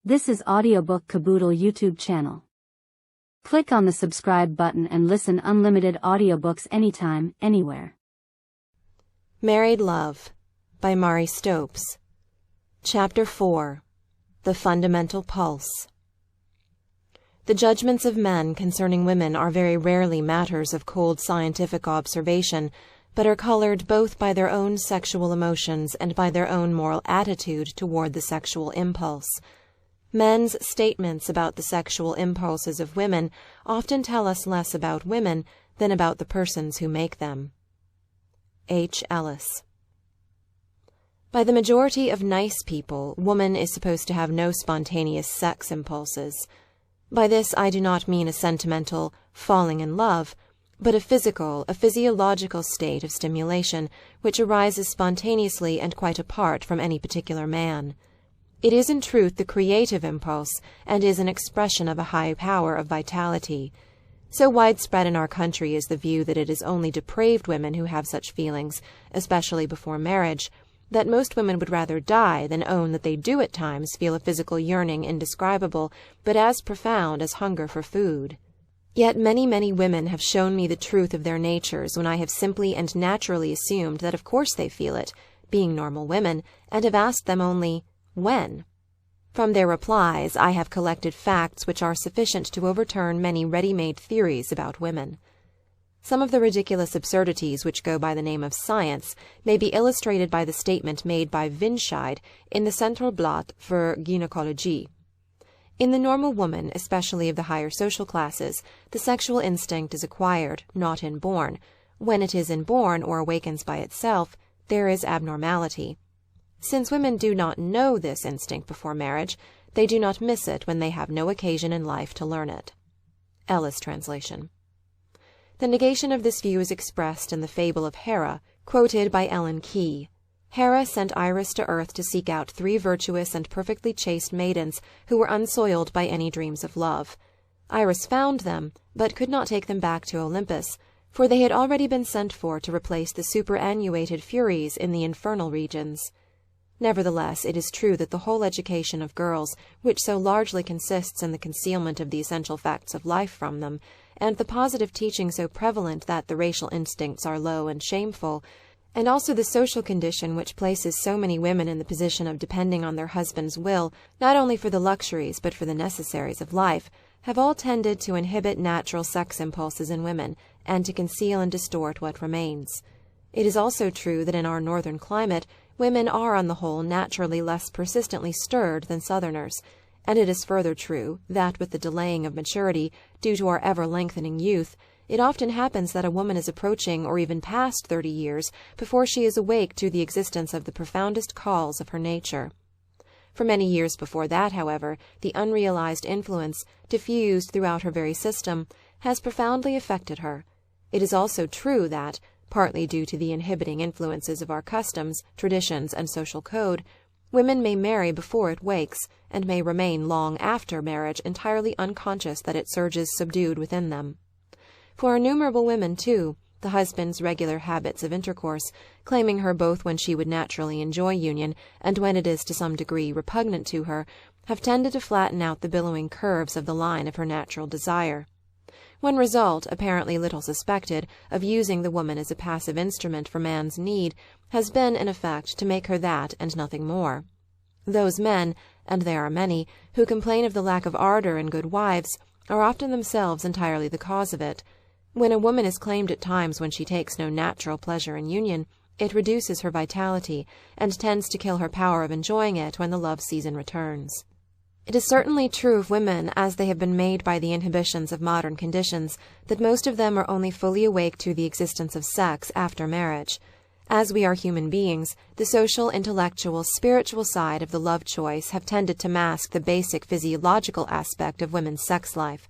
This is Audiobook Caboodle YouTube channel. Click on the subscribe button and listen unlimited audiobooks anytime, anywhere. Married Love by Mari Stopes. Chapter 4. The Fundamental Pulse. The judgments of men concerning women are very rarely matters of cold scientific observation, but are colored both by their own sexual emotions and by their own moral attitude toward the sexual impulse. Men's statements about the sexual impulses of women often tell us less about women than about the persons who make them. H. Ellis. By the majority of nice people, woman is supposed to have no spontaneous sex impulses. By this I do not mean a sentimental falling in love, but a physiological state of stimulation which arises spontaneously and quite apart from any particular man. It is in truth the creative impulse, and is an expression of a high power of vitality. So widespread in our country is the view that it is only depraved women who have such feelings, especially before marriage, that most women would rather die than own that they do at times feel a physical yearning indescribable, but as profound as hunger for food. Yet many women have shown me the truth of their natures when I have simply and naturally assumed that of course they feel it, being normal women, and have asked them only, when? From their replies I have collected facts which are sufficient to overturn many ready-made theories about women. Some of the ridiculous absurdities which go by the name of science may be illustrated by the statement made by Winscheid in the Centralblatt für Gynäkologie. In the normal woman, especially of the higher social classes, the sexual instinct is acquired, not inborn. When it is inborn or awakens by itself, there is abnormality. Since women do not know this instinct before marriage, they do not miss it when they have no occasion in life to learn it. Ellis translation. The negation of this view is expressed in the fable of Hera, quoted by Ellen Key. Hera sent Iris to earth to seek out 3 virtuous and perfectly chaste maidens who were unsoiled by any dreams of love. Iris found them, but could not take them back to Olympus, for they had already been sent for to replace the superannuated Furies in the infernal regions. Nevertheless, it is true that the whole education of girls, which so largely consists in the concealment of the essential facts of life from them, and the positive teaching so prevalent that the racial instincts are low and shameful, and also the social condition which places so many women in the position of depending on their husband's will, not only for the luxuries but for the necessaries of life, have all tended to inhibit natural sex impulses in women, and to conceal and distort what remains. It is also true that in our northern climate, women are on the whole naturally less persistently stirred than southerners, and it is further true that with the delaying of maturity, due to our ever-lengthening youth, it often happens that a woman is approaching or even past 30 years before she is awake to the existence of the profoundest calls of her nature. For many years before that, however, the unrealized influence, diffused throughout her very system, has profoundly affected her. It is also true that, partly due to the inhibiting influences of our customs, traditions, and social code, women may marry before it wakes, and may remain long after marriage entirely unconscious that it surges subdued within them. For innumerable women, too, the husband's regular habits of intercourse, claiming her both when she would naturally enjoy union and when it is to some degree repugnant to her, have tended to flatten out the billowing curves of the line of her natural desire. One result, apparently little suspected, of using the woman as a passive instrument for man's need has been, in effect, to make her that and nothing more. Those men, and there are many, who complain of the lack of ardor in good wives, are often themselves entirely the cause of it. When a woman is claimed at times when she takes no natural pleasure in union, it reduces her vitality, and tends to kill her power of enjoying it when the love season returns. It is certainly true of women, as they have been made by the inhibitions of modern conditions, that most of them are only fully awake to the existence of sex after marriage. As we are human beings, the social, intellectual, spiritual side of the love choice have tended to mask the basic physiological aspect of women's sex life.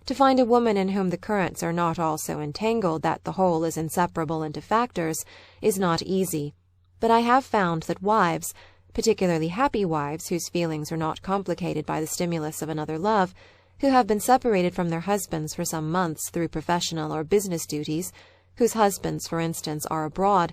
To find a woman in whom the currents are not all so entangled that the whole is inseparable into factors is not easy, but I have found that wives, particularly happy wives whose feelings are not complicated by the stimulus of another love, who have been separated from their husbands for some months through professional or business duties, whose husbands, for instance, are abroad,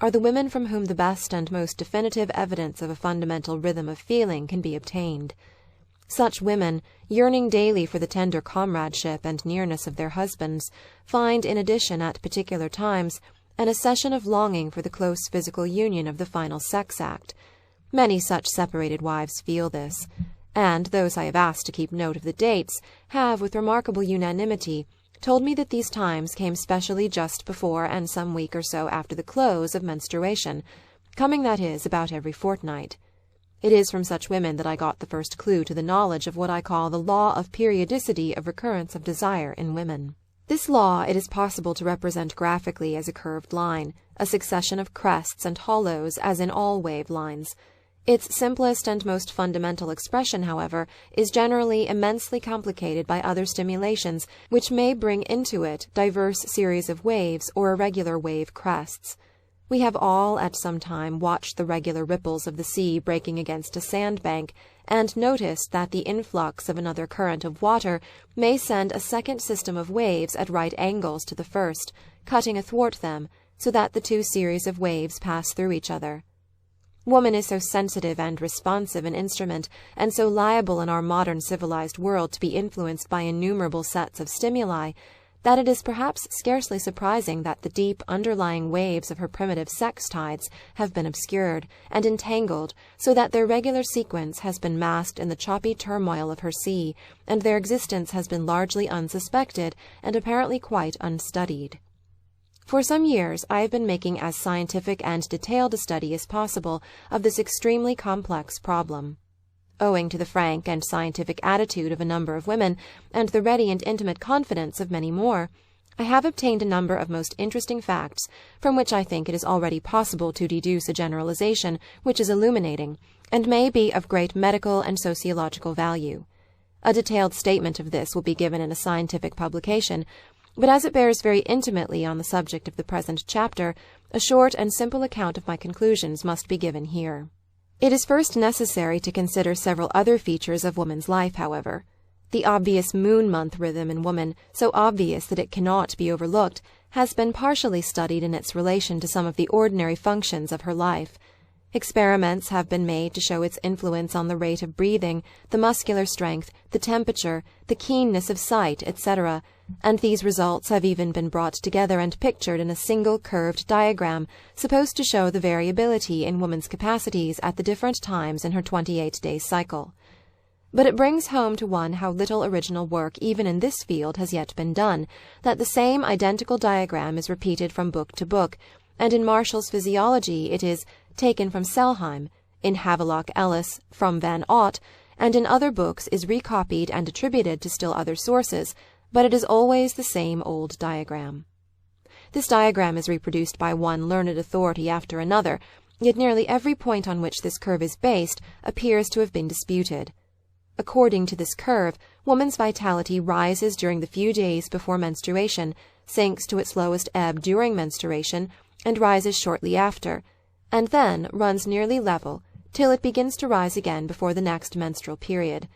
are the women from whom the best and most definitive evidence of a fundamental rhythm of feeling can be obtained. Such women, yearning daily for the tender comradeship and nearness of their husbands, find in addition at particular times an accession of longing for the close physical union of the final sex act. Many such separated wives feel this, and those I have asked to keep note of the dates have, with remarkable unanimity, told me that these times came specially just before and some week or so after the close of menstruation, coming, that is, about every fortnight. It is from such women that I got the first clue to the knowledge of what I call the law of periodicity of recurrence of desire in women. This law it is possible to represent graphically as a curved line, a succession of crests and hollows as in all wave lines. Its simplest and most fundamental expression, however, is generally immensely complicated by other stimulations which may bring into it diverse series of waves or irregular wave crests. We have all at some time watched the regular ripples of the sea breaking against a sandbank, and noticed that the influx of another current of water may send a second system of waves at right angles to the first, cutting athwart them, so that the two series of waves pass through each other. Woman is so sensitive and responsive an instrument, and so liable in our modern civilized world to be influenced by innumerable sets of stimuli, that it is perhaps scarcely surprising that the deep underlying waves of her primitive sex tides have been obscured and entangled so that their regular sequence has been masked in the choppy turmoil of her sea, and their existence has been largely unsuspected and apparently quite unstudied. For some years I have been making as scientific and detailed a study as possible of this extremely complex problem. Owing to the frank and scientific attitude of a number of women, and the ready and intimate confidence of many more, I have obtained a number of most interesting facts, from which I think it is already possible to deduce a generalization which is illuminating, and may be of great medical and sociological value. A detailed statement of this will be given in a scientific publication, but as it bears very intimately on the subject of the present chapter, a short and simple account of my conclusions must be given here. It is first necessary to consider several other features of woman's life, however. The obvious moon month rhythm in woman, so obvious that it cannot be overlooked, has been partially studied in its relation to some of the ordinary functions of her life. Experiments have been made to show its influence on the rate of breathing, the muscular strength, the temperature, the keenness of sight, etc., and these results have even been brought together and pictured in a single curved diagram supposed to show the variability in woman's capacities at the different times in her 28-day cycle. But it brings home to one how little original work even in this field has yet been done, that the same identical diagram is repeated from book to book, and in Marshall's Physiology it is taken from Selheim, in Havelock Ellis from Van Ott, and in other books is recopied and attributed to still other sources, but it is always the same old diagram. This diagram is reproduced by one learned authority after another, yet nearly every point on which this curve is based appears to have been disputed. According to this curve, woman's vitality rises during the few days before menstruation, sinks to its lowest ebb during menstruation, and rises shortly after, and then runs nearly level till it begins to rise again before the next menstrual period.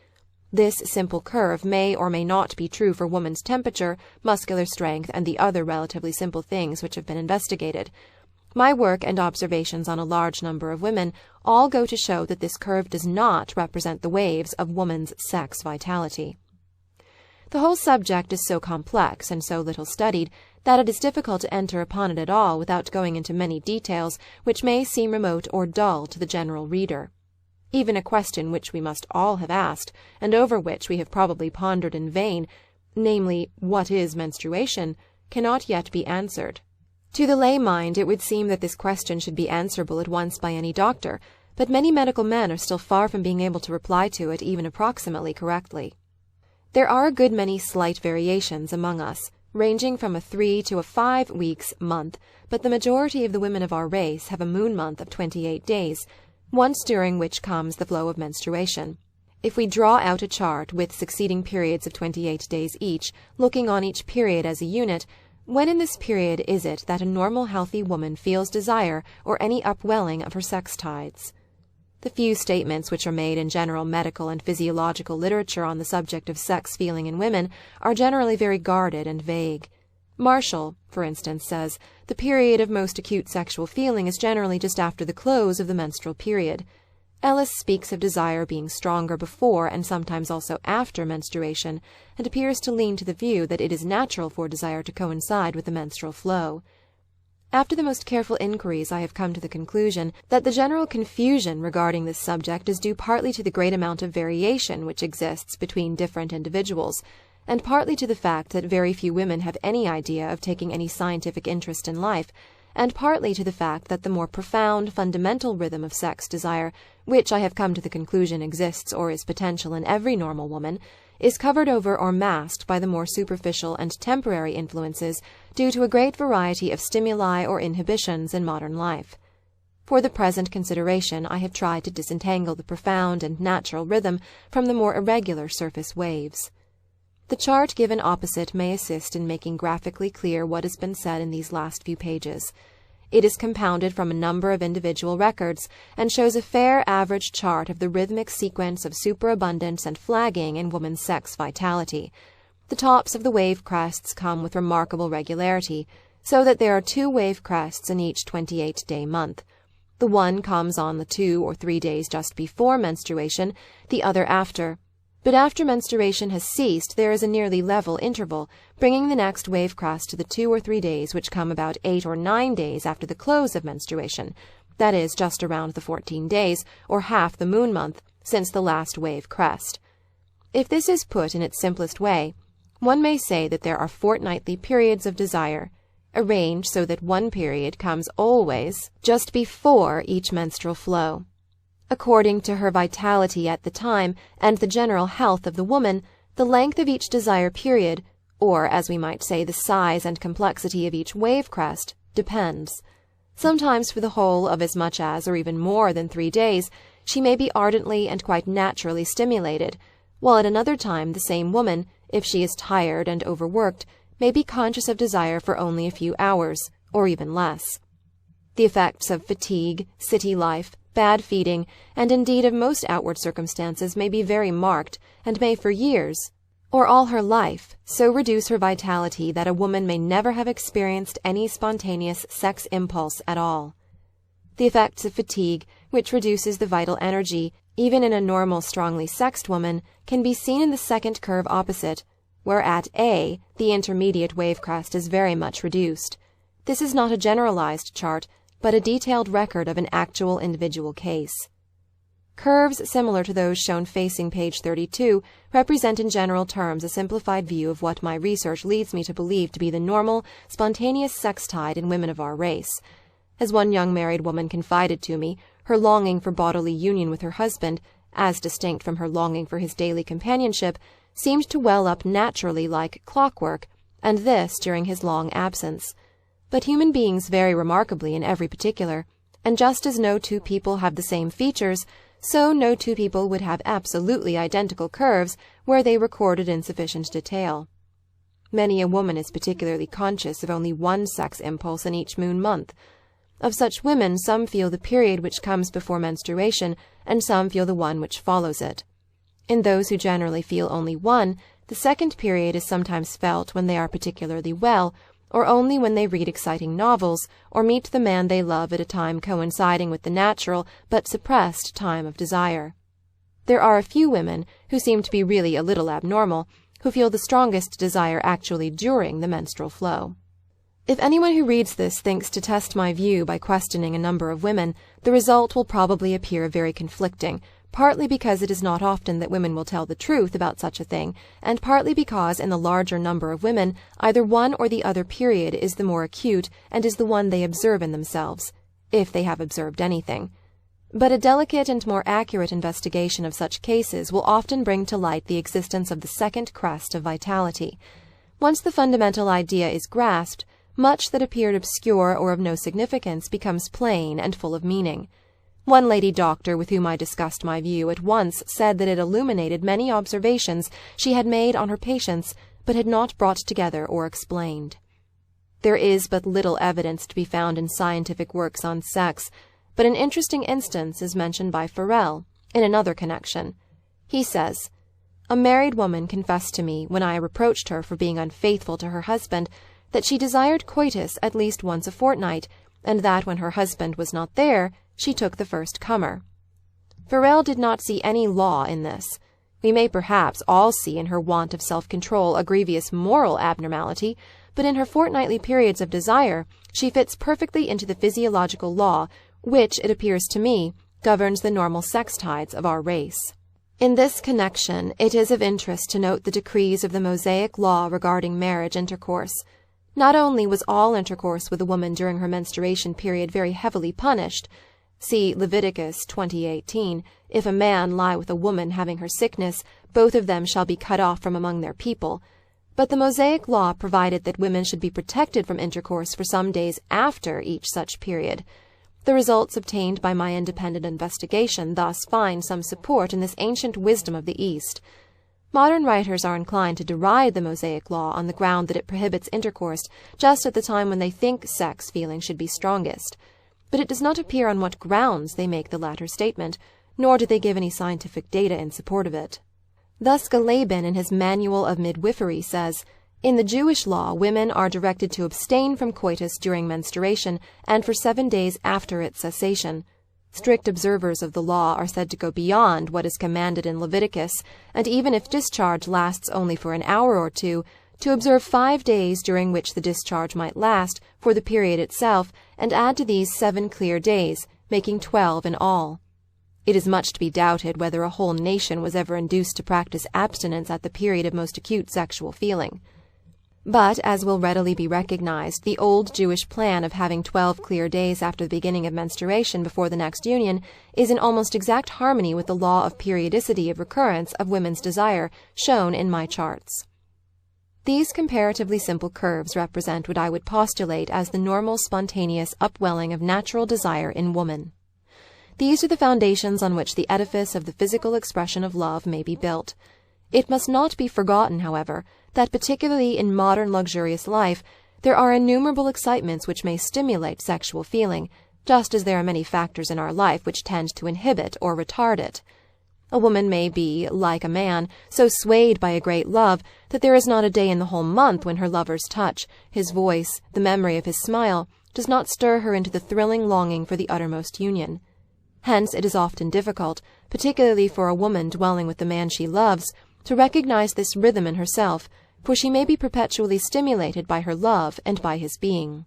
This simple curve may or may not be true for woman's temperature, muscular strength, and the other relatively simple things which have been investigated. My work and observations on a large number of women all go to show that this curve does not represent the waves of woman's sex vitality. The whole subject is so complex and so little studied that it is difficult to enter upon it at all without going into many details which may seem remote or dull to the general reader. Even a question which we must all have asked, and over which we have probably pondered in vain, namely, what is menstruation, cannot yet be answered. To the lay mind it would seem that this question should be answerable at once by any doctor, but many medical men are still far from being able to reply to it even approximately correctly. There are a good many slight variations among us, ranging from a 3 to a 5 weeks month, but the majority of the women of our race have a moon month of 28 days, once during which comes the flow of menstruation. If we draw out a chart with succeeding periods of 28 days each, looking on each period as a unit, when in this period is it that a normal healthy woman feels desire or any upwelling of her sex tides? The few statements which are made in general medical and physiological literature on the subject of sex feeling in women are generally very guarded and vague. Marshall, for instance, says the period of most acute sexual feeling is generally just after the close of the menstrual period. Ellis speaks of desire being stronger before and sometimes also after menstruation, and appears to lean to the view that it is natural for desire to coincide with the menstrual flow. After the most careful inquiries, I have come to the conclusion that the general confusion regarding this subject is due partly to the great amount of variation which exists between different individuals, and partly to the fact that very few women have any idea of taking any scientific interest in life, and partly to the fact that the more profound, fundamental rhythm of sex desire, which I have come to the conclusion exists or is potential in every normal woman, is covered over or masked by the more superficial and temporary influences due to a great variety of stimuli or inhibitions in modern life. For the present consideration, I have tried to disentangle the profound and natural rhythm from the more irregular surface waves. The chart given opposite may assist in making graphically clear what has been said in these last few pages. It is compounded from a number of individual records, and shows a fair average chart of the rhythmic sequence of superabundance and flagging in woman's sex vitality. The tops of the wave crests come with remarkable regularity, so that there are 2 wave crests in each 28-day month. The one comes on the 2 or 3 days just before menstruation, the other after. But after menstruation has ceased, there is a nearly level interval, bringing the next wave crest to the 2 or 3 days which come about 8 or 9 days after the close of menstruation, that is, just around the 14 days, or half the moon month, since the last wave crest. If this is put in its simplest way, one may say that there are fortnightly periods of desire, arranged so that one period comes always just before each menstrual flow. According to her vitality at the time and the general health of the woman, the length of each desire period, or as we might say the size and complexity of each wave crest, depends. Sometimes for the whole of as much as or even more than 3 days, she may be ardently and quite naturally stimulated, while at another time the same woman, if she is tired and overworked, may be conscious of desire for only a few hours, or even less. The effects of fatigue, city life, bad feeding, and indeed of most outward circumstances may be very marked, and may for years, or all her life, so reduce her vitality that a woman may never have experienced any spontaneous sex impulse at all. The effects of fatigue, which reduces the vital energy, even in a normal, strongly sexed woman, can be seen in the second curve opposite, where at A, the intermediate wave crest is very much reduced. This is not a generalized chart, but a detailed record of an actual individual case. Curves similar to those shown facing page 32 represent in general terms a simplified view of what my research leads me to believe to be the normal, spontaneous sex tide in women of our race. As one young married woman confided to me, her longing for bodily union with her husband, as distinct from her longing for his daily companionship, seemed to well up naturally like clockwork, and this during his long absence. But human beings vary remarkably in every particular, and just as no 2 people have the same features, so no 2 people would have absolutely identical curves were they recorded in sufficient detail. Many a woman is particularly conscious of only one sex impulse in each moon month. Of such women, some feel the period which comes before menstruation, and some feel the one which follows it. In those who generally feel only one, the second period is sometimes felt when they are particularly well, or only when they read exciting novels, or meet the man they love at a time coinciding with the natural but suppressed time of desire. There are a few women, who seem to be really a little abnormal, who feel the strongest desire actually during the menstrual flow. If anyone who reads this thinks to test my view by questioning a number of women, the result will probably appear very conflicting, partly because it is not often that women will tell the truth about such a thing, and partly because in the larger number of women either one or the other period is the more acute and is the one they observe in themselves, if they have observed anything. But a delicate and more accurate investigation of such cases will often bring to light the existence of the second crest of vitality. Once the fundamental idea is grasped, much that appeared obscure or of no significance becomes plain and full of meaning. One lady doctor with whom I discussed my view at once said that it illuminated many observations she had made on her patients but had not brought together or explained. There is but little evidence to be found in scientific works on sex, but an interesting instance is mentioned by Farrell in another connection. He says, "A married woman confessed to me, when I reproached her for being unfaithful to her husband, that she desired coitus at least once a fortnight, and that when her husband was not there, she took the first comer. Farrell did not see any law in this. We may perhaps all see in her want of self-control a grievous moral abnormality, but in her fortnightly periods of desire, she fits perfectly into the physiological law which, it appears to me, governs the normal sex tides of our race. In this connection, it is of interest to note the decrees of the Mosaic law regarding marriage intercourse. Not only was all intercourse with a woman during her menstruation period very heavily punished, see Leviticus 20:18, if a man lie with a woman having her sickness, both of them shall be cut off from among their people, but the Mosaic law provided that women should be protected from intercourse for some days after each such period. The results obtained by my independent investigation thus find some support in this ancient wisdom of the East. Modern writers are inclined to deride the Mosaic law on the ground that it prohibits intercourse just at the time when they think sex feeling should be strongest. But it does not appear on what grounds they make the latter statement, nor do they give any scientific data in support of it. Thus Galabin in his Manual of Midwifery says, "In the Jewish law, women are directed to abstain from coitus during menstruation and for 7 days after its cessation. Strict observers of the law are said to go beyond what is commanded in Leviticus, and even if discharge lasts only for an hour or two, to observe 5 days during which the discharge might last for the period itself, and add to these 7 clear days, making 12 in all." It is much to be doubted whether a whole nation was ever induced to practice abstinence at the period of most acute sexual feeling. But, as will readily be recognized, the old Jewish plan of having 12 clear days after the beginning of menstruation before the next union is in almost exact harmony with the law of periodicity of recurrence of women's desire shown in my charts. These comparatively simple curves represent what I would postulate as the normal spontaneous upwelling of natural desire in woman. These are the foundations on which the edifice of the physical expression of love may be built. It must not be forgotten, however, that particularly in modern luxurious life, there are innumerable excitements which may stimulate sexual feeling, just as there are many factors in our life which tend to inhibit or retard it. A woman may be, like a man, so swayed by a great love that there is not a day in the whole month when her lover's touch, his voice, the memory of his smile, does not stir her into the thrilling longing for the uttermost union. Hence it is often difficult, particularly for a woman dwelling with the man she loves, to recognize this rhythm in herself, for she may be perpetually stimulated by her love and by his being.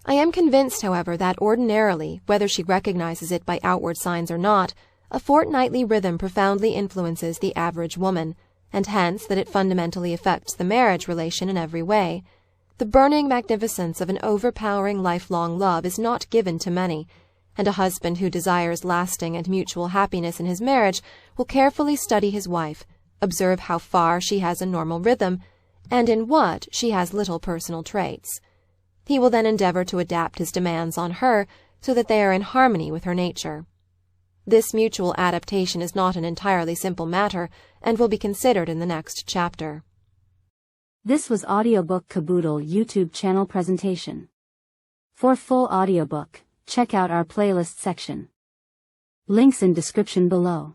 I am convinced, however, that ordinarily, whether she recognizes it by outward signs or not, a fortnightly rhythm profoundly influences the average woman, and hence that it fundamentally affects the marriage relation in every way. The burning magnificence of an overpowering lifelong love is not given to many, and a husband who desires lasting and mutual happiness in his marriage will carefully study his wife, observe how far she has a normal rhythm, and in what she has little personal traits. He will then endeavor to adapt his demands on her so that they are in harmony with her nature. This mutual adaptation is not an entirely simple matter, and will be considered in the next chapter. This was Audiobook Caboodle YouTube channel presentation. For full audiobook, check out our playlist section. Links in description below.